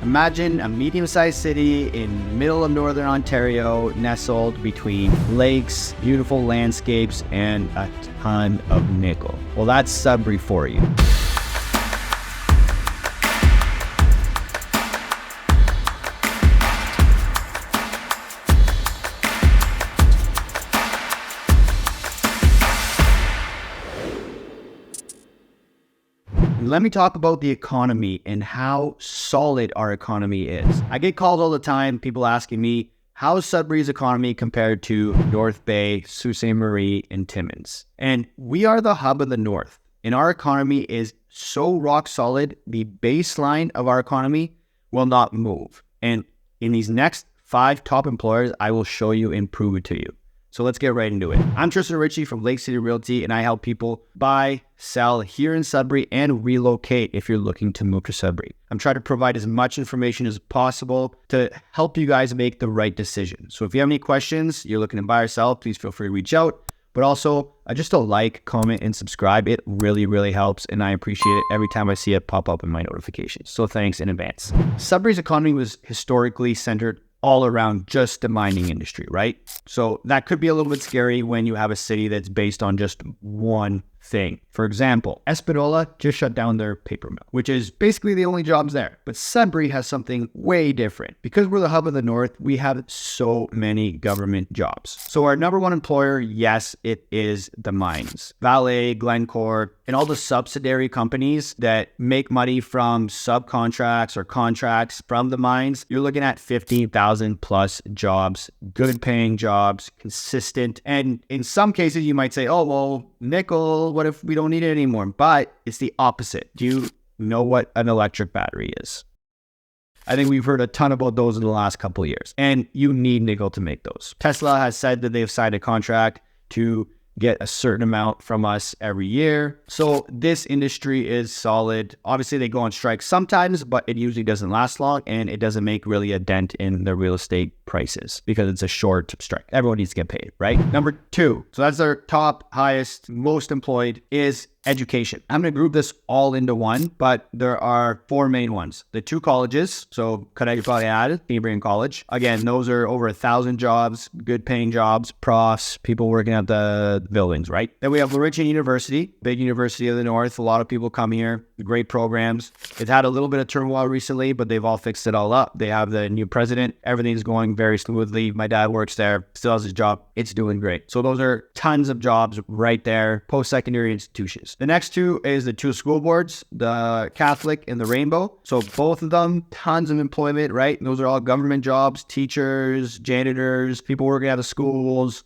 Imagine a medium-sized city in the middle of northern Ontario, nestled between lakes, beautiful landscapes, and a ton of nickel. Well, that's Sudbury for you. Let me talk about the economy and how solid our economy is. I get calls all the time, people asking me, how is Sudbury's economy compared to North Bay, Sault Ste. Marie, and Timmins? And we are the hub of the North, and our economy is so rock solid, the baseline of our economy will not move. And in these next 5 top employers, I will show you and prove it to you. So let's get right into it. I'm Tristan Ritchie from Lake City Realty, and I help people buy, sell here in Sudbury, and relocate if you're looking to move to Sudbury. I'm trying to provide as much information as possible to help you guys make the right decision. So if you have any questions, you're looking to buy or sell, please feel free to reach out. But also, just a like, comment, and subscribe. It really, really helps, and I appreciate it every time I see it pop up in my notifications. So thanks in advance. Sudbury's economy was historically centered all around just the mining industry, right? So that could be a little bit scary when you have a city that's based on just one thing. For example, Espanola just shut down their paper mill, which is basically the only jobs there. But Sudbury has something way different. Because we're the hub of the North, we have so many government jobs. So our number one employer, yes, it is the mines. Vale, Glencore, and all the subsidiary companies that make money from subcontracts or contracts from the mines. You're looking at 15,000 plus jobs, good paying jobs, consistent. And in some cases, you might say, oh, well, nickel, what if we don't need it anymore? But it's the opposite. Do you know what an electric battery is? I think we've heard a ton about those in the last couple of years, and you need nickel to make those. Tesla has said that they've signed a contract to get a certain amount from us every year. So this industry is solid. Obviously, they go on strike sometimes, but it usually doesn't last long, and it doesn't make really a dent in the real estate prices because it's a short strike. Everyone needs to get paid, right? Number 2, so that's our top, highest, most employed, is education. I'm going to group this all into one, but there are 4 main ones. The 2 colleges, so Connecticut probably added, Cambrian College. Again, those are over 1,000 jobs, good paying jobs, profs, people working at the buildings, right? Then we have Ritchie University, big university of the North. A lot of people come here, great programs. It's had a little bit of turmoil recently, but they've all fixed it all up. They have the new president. Everything's going very smoothly. My dad works there, still has his job. It's doing great. So those are tons of jobs right there, post-secondary institutions. The next 2 is the 2 school boards, the Catholic and the Rainbow. So both of them, tons of employment, right? Those are all government jobs, teachers, janitors, people working at the schools,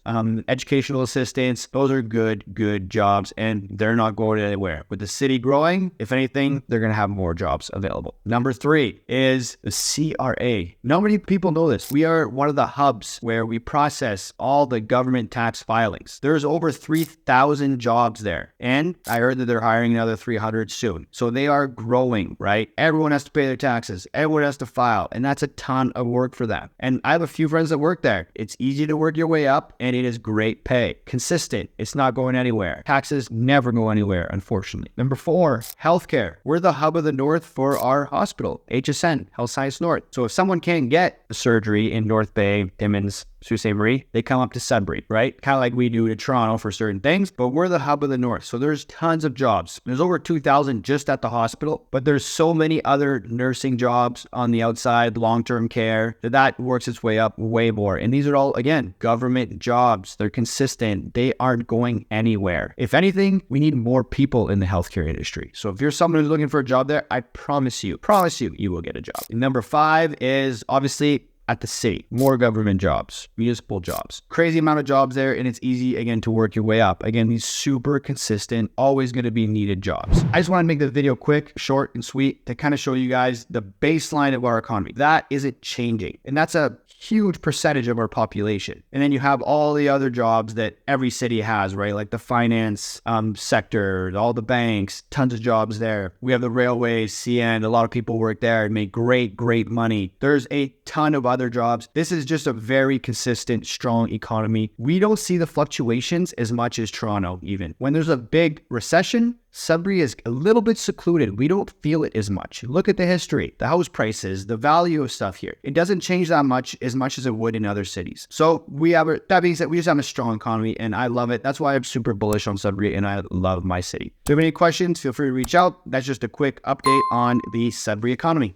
educational assistants. Those are good jobs, and they're not going anywhere. With the city growing, if anything, they're going to have more jobs available. Number 3 is the CRA. Not many people know this. We are one of the hubs where we process all the government tax filings. There's over 3,000 jobs there, and I heard that they're hiring another 300 soon. So they are growing, right? Everyone has to pay their taxes. Everyone has to file, and that's a ton of work for them. And I have a few friends that work there. It's easy to work your way up, and it is great pay. Consistent. It's not going anywhere. Taxes never go anywhere, unfortunately. Number 4, healthcare. We're the hub of the North for our hospital, HSN, Health Science North. So if someone can't get a surgery in North Bay, Timmins, Sault Ste. Marie, they come up to Sudbury, right? Kind of like we do to Toronto for certain things, but we're the hub of the North. So there's tons of jobs. There's over 2,000 just at the hospital, but there's so many other nursing jobs on the outside, long-term care, that works its way up way more. And these are all, again, government jobs. They're consistent. They aren't going anywhere. If anything, we need more people in the healthcare industry. So if you're someone who's looking for a job there, I promise you, you will get a job. And number 5 is obviously at the city, more government jobs, municipal jobs, crazy amount of jobs there. And it's easy, again, to work your way up. Again, these super consistent, always going to be needed jobs. I just want to make the video quick, short, and sweet to kind of show you guys the baseline of our economy. That isn't changing. And that's a huge percentage of our population. And then you have all the other jobs that every city has, right? Like the finance sector, all the banks, tons of jobs there. We have the railways, CN, a lot of people work there and make great money. There's a ton of other other jobs. This is just a very consistent, strong economy. We don't see the fluctuations as much as Toronto even. When there's a big recession, Sudbury is a little bit secluded. We don't feel it as much. Look at the history, the house prices, the value of stuff here. It doesn't change that much as it would in other cities. So that being said, we just have a strong economy and I love it. That's why I'm super bullish on Sudbury and I love my city. If you have any questions, feel free to reach out. That's just a quick update on the Sudbury economy.